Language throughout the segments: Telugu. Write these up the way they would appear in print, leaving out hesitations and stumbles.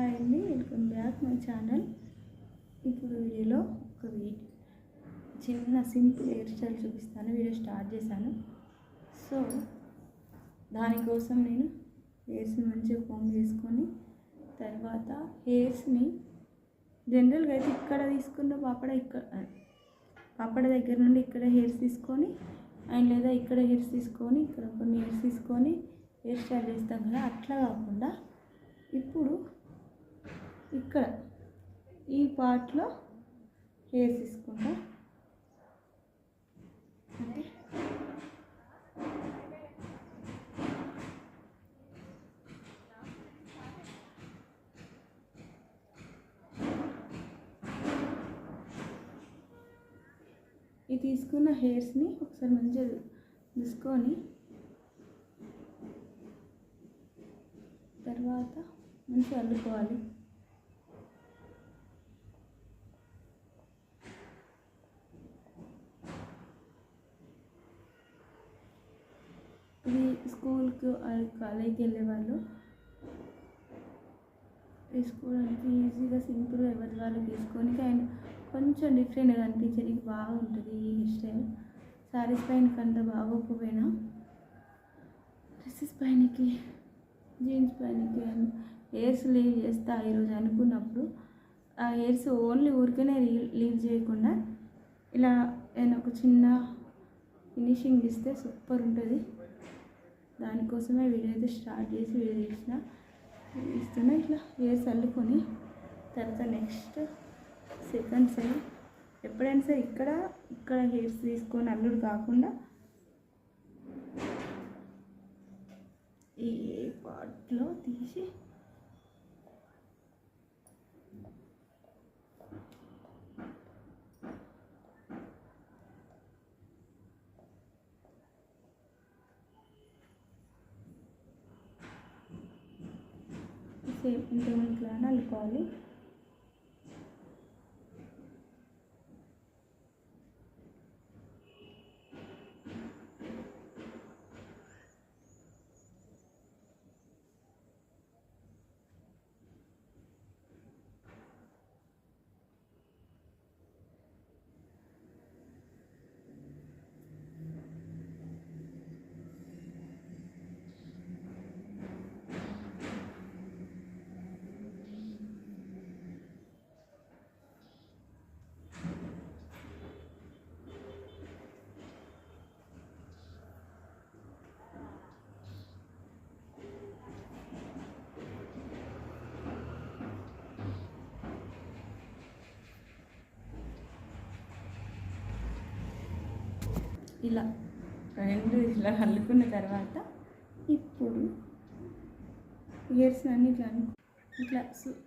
హాయ్ అండి, వెల్కమ్ బ్యాక్ మై ఛానల్. ఇప్పుడు వీడియోలో ఒక చిన్న సింపుల్ హెయిర్ స్టైల్ చూపిస్తాను. వీడియో స్టార్ట్ చేశాను. సో దానికోసం నేను హెయిర్స్ని మంచిగా కోమ్ చేసుకొని తర్వాత హెయిర్స్ని జనరల్గా అయితే ఇక్కడ తీసుకున్న పాపడ దగ్గర నుండి ఇక్కడ హెయిర్స్ తీసుకొని అండ్ లేదా ఇక్కడ హెయిర్స్ తీసుకొని ఇక్కడ కొన్ని హెయిర్స్ తీసుకొని హెయిర్ స్టైల్ చేస్తాం కదా, అట్లా కాకుండా ఇప్పుడు ఇక్కడ ఈ పార్ట్లో హెయిర్ తీసుకుంటా. ఓకే, ఈ తీసుకున్న హెయిర్స్ని ఒకసారి మంచిగా తీసుకొని తర్వాత మంచిగా అల్లుకోవాలి. ఇది స్కూల్కి కాలేజీకి వెళ్ళే వాళ్ళు వేసుకోవడానికి ఈజీగా సింపుల్గా ఎవరి వాళ్ళకి వేసుకొని అండ్ కొంచెం డిఫరెంట్గా అనిపించడానికి బాగుంటుంది ఈ హెయిర్ స్టైల్. శారీస్ పైనకి అంత బాగోకపోయినా డ్రెస్సెస్ పైనకి జీన్స్ పైనకి హెయిర్స్ లీవ్ చేస్తా ఈరోజు అనుకున్నప్పుడు ఆ హెయిర్స్ ఓన్లీ ఊరికనే లీవ్ చేయకుండా ఇలా నేను ఒక చిన్న ఫినిషింగ్ ఇస్తే సూపర్ ఉంటుంది. దానికోసమే వీడియో అయితే స్టార్ట్ చేసి వీడియో ఇస్తున్నా. ఇట్లా హెయిర్స్ అల్లుకొని తర్వాత నెక్స్ట్ సెకండ్ సైడ్ ఎప్పుడైనా సరే ఇక్కడ హెయిర్స్ తీసుకొని అల్లుడు కాకుండా ఈ పార్ట్లో తీసి సేమ్ ఇంతకుముందులా అల్లుకోవాలి. ఇలా ఇలా అల్లుకున్న తర్వాత ఇప్పుడు హెయిర్స్ అన్ని ఇట్లా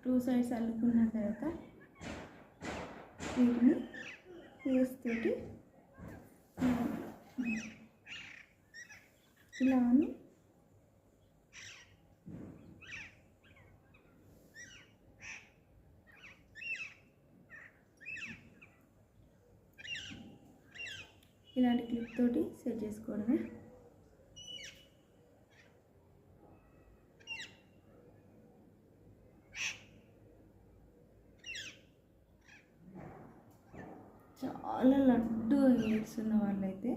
2 సైడ్స్ అల్లుకున్న తర్వాత వీటిని హెయిర్స్ తోటి ఇలా ఇలాంటి క్లిప్ తోటి సెట్ చేసుకోవడమే. చాలా లడ్డు హెయిర్స్ ఉన్న వాళ్ళైతే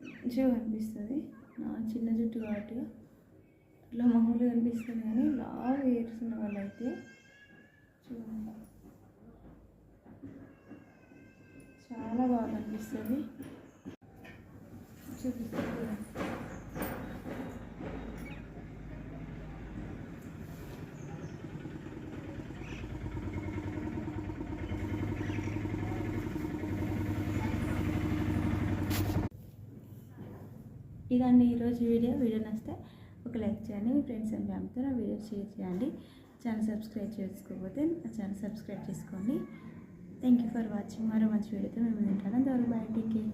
మంచిగా కనిపిస్తుంది. నా చిన్న జుట్టు కాబట్టి అట్లా మామూలుగా కనిపిస్తుంది, కానీ లావ్ హెయిర్స్ ఉన్న వాళ్ళైతే చూడండి చాలా బాగా కనిపిస్తుంది. చూపిస్తుంది ఇదండి ఈరోజు వీడియో నచ్చితే ఒక లైక్ చేయండి. మీ ఫ్రెండ్స్ అండ్ ఫ్యామిలీతో నా వీడియో షేర్ చేయండి. ఛానల్ సబ్స్క్రైబ్ చేసుకోకపోతే నా ఛానల్ సబ్స్క్రైబ్ చేసుకోండి. Thank you for watching. మరో మంచి వీడియోతో మేము వింటాను. Bye, take care.